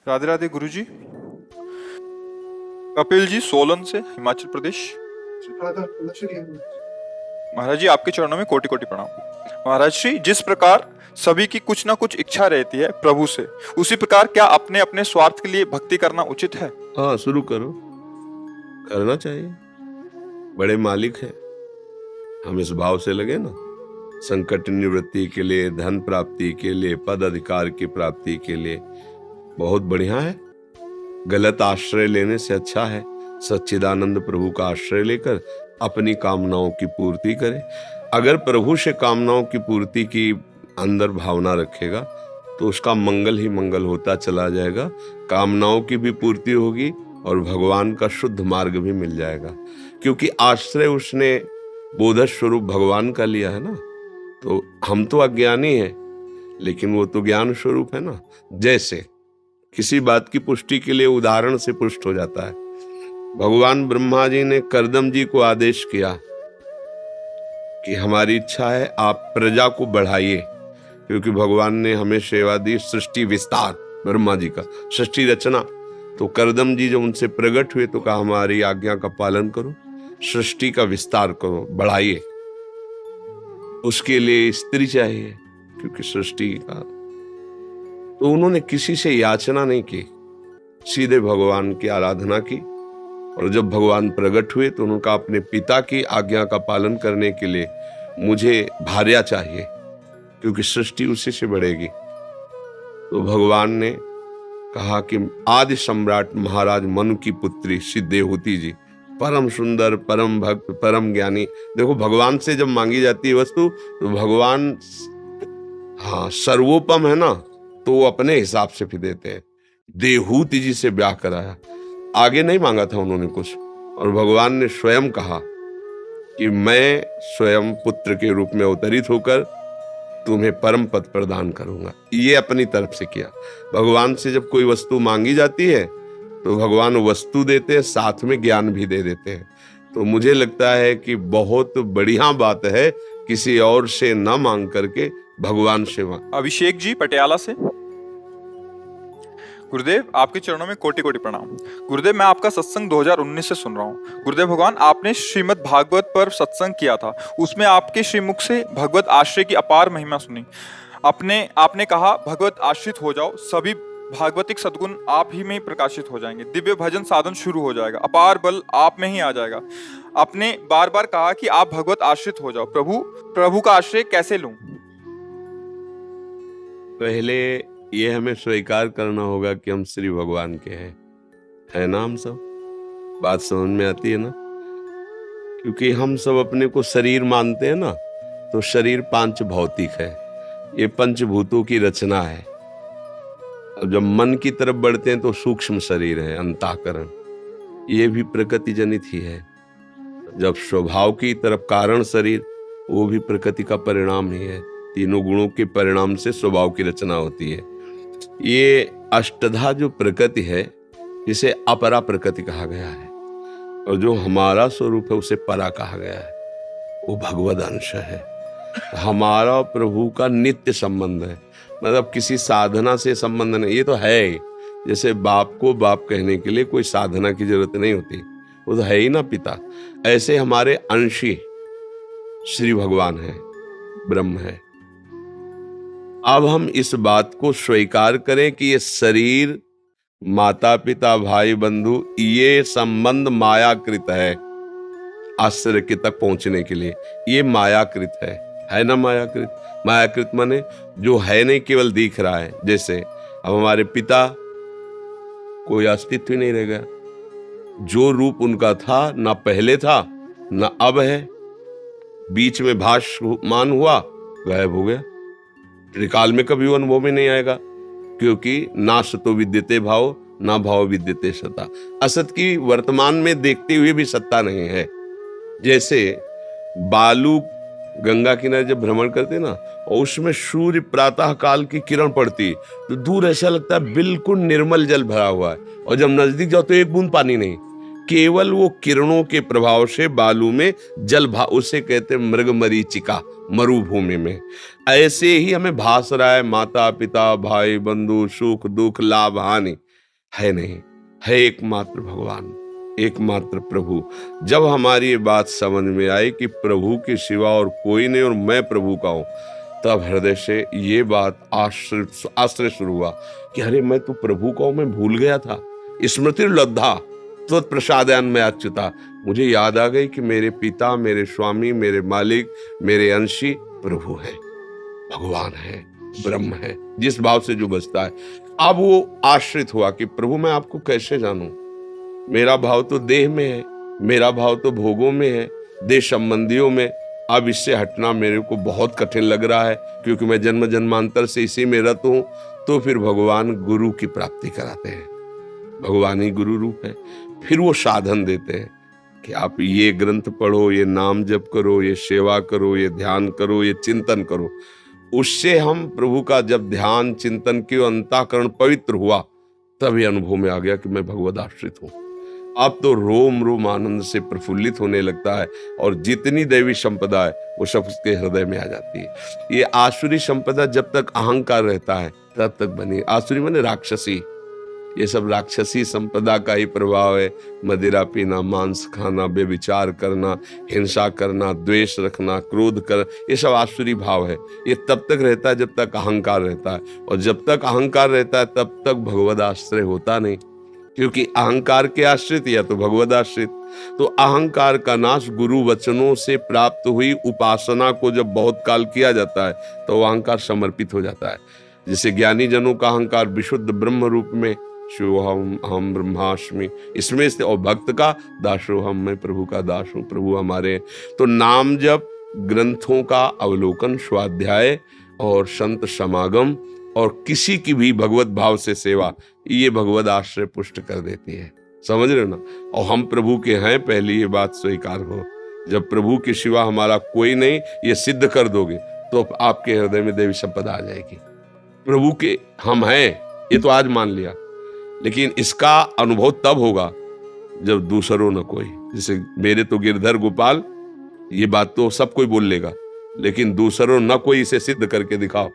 राधे राधे गुरुजी। कपिल जी, सोलन से, हिमाचल प्रदेश। महाराज जी, आपके चरणों में कोटि कोटि प्रणाम। महाराज श्री, जिस प्रकार सभी की कुछ ना कुछ इच्छा रहती है प्रभु से, उसी प्रकार क्या अपने अपने स्वार्थ के लिए भक्ति करना उचित है? हाँ, शुरू करो, करना चाहिए। बड़े मालिक है, हम इस भाव से लगे ना, संकट निवृत्ति के लिए, धन प्राप्ति के लिए, पद अधिकार की प्राप्ति के लिए बहुत बढ़िया है। गलत आश्रय लेने से अच्छा है सच्चिदानंद प्रभु का आश्रय लेकर अपनी कामनाओं की पूर्ति करे। अगर प्रभु से कामनाओं की पूर्ति की अंदर भावना रखेगा तो उसका मंगल ही मंगल होता चला जाएगा। कामनाओं की भी पूर्ति होगी और भगवान का शुद्ध मार्ग भी मिल जाएगा, क्योंकि आश्रय उसने बोध स्वरूप भगवान का लिया है ना। तो हम तो अज्ञानी हैं, लेकिन वो तो ज्ञान स्वरूप है ना। जैसे किसी बात की पुष्टि के लिए उदाहरण से पुष्ट हो जाता है। भगवान ब्रह्मा जी ने करदम जी को आदेश किया कि हमारी इच्छा है आप प्रजा को बढ़ाइए, क्योंकि भगवान ने हमें सेवा दी सृष्टि विस्तार, ब्रह्मा जी का सृष्टि रचना। तो करदम जी जब उनसे प्रकट हुए तो कहा हमारी आज्ञा का पालन करो, सृष्टि का विस्तार करो, बढ़ाइए। उसके लिए स्त्री चाहिए, क्योंकि सृष्टि का। तो उन्होंने किसी से याचना नहीं की, सीधे भगवान की आराधना की। और जब भगवान प्रकट हुए तो उनका अपने पिता की आज्ञा का पालन करने के लिए मुझे भार्या चाहिए, क्योंकि सृष्टि उसी से बढ़ेगी। तो भगवान ने कहा कि आदि सम्राट महाराज मनु की पुत्री श्री देवहूति जी, परम सुंदर, परम भक्त, परम ज्ञानी। देखो, भगवान से जब मांगी जाती है वस्तु तो भगवान हाँ सर्वोपम है ना, तो वो अपने हिसाब से भी देते हैं। देवहूति जी से ब्याह कराया, आगे नहीं मांगा था उन्होंने कुछ, और भगवान ने स्वयं कहा कि मैं स्वयं पुत्र के रूप में अवतरित होकर तुम्हें परम पद प्रदान करूंगा। ये अपनी तरफ से किया। भगवान से जब कोई वस्तु मांगी जाती है तो भगवान वस्तु देते हैं, साथ में ज्ञान भी दे देते हैं। तो मुझे लगता है कि बहुत बढ़िया बात है किसी और से न मांग करके भगवान से मांग। अभिषेक जी, पटियाला से। गुरुदेव, आपके चरणों में कोटि कोटि प्रणाम। गुरुदेव, मैं आपका सत्संग 2019 से सुन रहा हूँ। गुरुदेव भगवान, आपने श्रीमद् भागवत पर सत्संग किया था, उसमें आपके श्रीमुख से भगवत आश्रय की अपार महिमा सुनी। आपने कहा भगवत आश्रित हो जाओ, सभी भागवतिक सद्गुण आप ही में प्रकाशित हो जाएंगे, दिव्य भजन साधन शुरू हो जाएगा, अपार बल आप में ही आ जाएगा। आपने बार बार कहा कि आप भगवत आश्रित हो जाओ। प्रभु का आश्रय कैसे लूं? पहले ये हमें स्वीकार करना होगा कि हम श्री भगवान के हैं, है ना। हम सब बात समझ में आती है ना, क्योंकि हम सब अपने को शरीर मानते हैं ना। तो शरीर पांच भौतिक है, ये पंचभूतों की रचना है। अब जब मन की तरफ बढ़ते हैं तो सूक्ष्म शरीर है, अंतःकरण, ये भी प्रकृति जनित ही है। जब स्वभाव की तरफ कारण शरीर, वो भी प्रकृति का परिणाम ही है। तीनों गुणों के परिणाम से स्वभाव की रचना होती है। ये अष्टधा जो प्रकृति है, इसे अपरा प्रकृति कहा गया है, और जो हमारा स्वरूप है उसे परा कहा गया है, वो भगवद अंश है। हमारा प्रभु का नित्य संबंध है, मतलब किसी साधना से संबंध नहीं। ये तो है ही, जैसे बाप को बाप कहने के लिए कोई साधना की जरूरत नहीं होती, वो तो है ही ना पिता। ऐसे हमारे अंशी श्री भगवान है, ब्रह्म है। अब हम इस बात को स्वीकार करें कि ये शरीर, माता पिता, भाई बंधु, ये संबंध मायाकृत है। आश्रय के तक पहुंचने के लिए ये मायाकृत है ना। मायाकृत, मायाकृत माने जो है नहीं, केवल दिख रहा है। जैसे अब हमारे पिता, कोई अस्तित्व ही नहीं रह गया। जो रूप उनका था, ना पहले था ना अब है, बीच में भासमान हुआ, गायब हो गया। त्रिकाल में कभी अनुभव में नहीं आएगा, क्योंकि ना सतो विद्यते भाव, ना भाव विद्यते सता। असत की वर्तमान में देखते हुए भी सत्ता नहीं है। जैसे बालू गंगा किनारे जब भ्रमण करते ना, और उसमें सूर्य प्रातः काल की किरण पड़ती तो दूर ऐसा लगता है बिल्कुल निर्मल जल भरा हुआ है, और जब नजदीक जाओ तो एक बूंद पानी नहीं, केवल वो किरणों के प्रभाव से बालू में जल उसे कहते मृग मरीचिका, मरुभूमि में। ऐसे ही हमें भास रहा है माता पिता, भाई बंधु, सुख दुख, लाभ हानि, है नहीं, है एकमात्र भगवान, एकमात्र प्रभु। जब हमारी ये बात समझ में आई कि प्रभु के सिवा और कोई नहीं और मैं प्रभु का हूं, तब हृदय से ये बात आश्चर्य शुरू हुआ कि अरे मैं तो प्रभु का हूं, मैं भूल गया था। स्मृति लब्धा त्वत् प्रसादयान में अच्युता, मुझे याद आ गई कि मेरे पिता, मेरे स्वामी, मेरे मालिक, मेरे अंशी प्रभु है, भगवान है, ब्रह्म है, जिस भाव से जो बसता है। अब वो आश्रित हुआ कि प्रभु मैं आपको कैसे जानूं, मेरा भाव तो देह में है, मेरा भाव तो भोगों में है, देह संबंधियों में। अब इससे हटना मेरे को बहुत कठिन लग रहा है, क्योंकि मैं जन्म जन्मांतर से इसी में रत हूं। तो फिर भगवान गुरु की प्राप्ति कराते हैं, भगवान ही गुरु रूप है। फिर वो साधन देते हैं कि आप ये ग्रंथ पढ़ो, ये नाम जप करो, ये सेवा करो, ये ध्यान करो, ये चिंतन करो। उससे हम प्रभु का जब ध्यान चिंतन किया, अंतःकरण पवित्र हुआ, तभी अनुभव में आ गया कि मैं भगवद आश्रित हूं। अब तो रोम रोम आनंद से प्रफुल्लित होने लगता है, और जितनी दैवी संपदा है वो सब उसके हृदय में आ जाती है। ये आसुरी संपदा जब तक अहंकार रहता है तब तक बनी। आसुरी माने राक्षसी, ये सब राक्षसी संपदा का ही प्रभाव है। मदिरा पीना, मांस खाना, बेविचार करना, हिंसा करना, द्वेष रखना, क्रोध कर, ये सब आसुरी भाव है। ये तब तक रहता है जब तक अहंकार रहता है, और जब तक अहंकार रहता है तब तक भगवद आश्रय होता नहीं, क्योंकि अहंकार के आश्रित या तो भगवद आश्रित। तो अहंकार का नाश गुरु वचनों से प्राप्त हुई उपासना को जब बहुत काल किया जाता है तो अहंकार समर्पित हो जाता है। जैसे ज्ञानी जनों का अहंकार विशुद्ध ब्रह्म रूप में शिवोहम हम ब्रह्मास्मि, इसमें से, और भक्त का दासो हम, मैं प्रभु का दास हूं, प्रभु हमारे। तो नाम जप, ग्रंथों का अवलोकन, स्वाध्याय और संत समागम और किसी की भी भगवत भाव से सेवा, ये भगवत आश्रय पुष्ट कर देती है। समझ रहे हो ना? और हम प्रभु के हैं, पहली ये बात स्वीकार हो। जब प्रभु के सिवा हमारा कोई नहीं, ये सिद्ध कर दोगे तो आपके हृदय में देवी संपदा आ जाएगी। प्रभु के हम हैं ये तो आज मान लिया, लेकिन इसका अनुभव तब होगा जब दूसरों न कोई। जैसे मेरे तो गिरधर गोपाल, ये बात तो सब कोई बोल लेगा, लेकिन दूसरों न कोई इसे सिद्ध करके दिखाओ।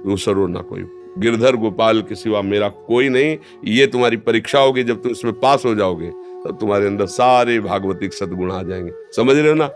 दूसरों न कोई, गिरधर गोपाल के सिवा मेरा कोई नहीं। ये तुम्हारी परीक्षा होगी, जब तुम इसमें पास हो जाओगे तब तुम्हारे अंदर सारे भागवतिक सद्गुण आ जाएंगे। समझ रहे हो ना?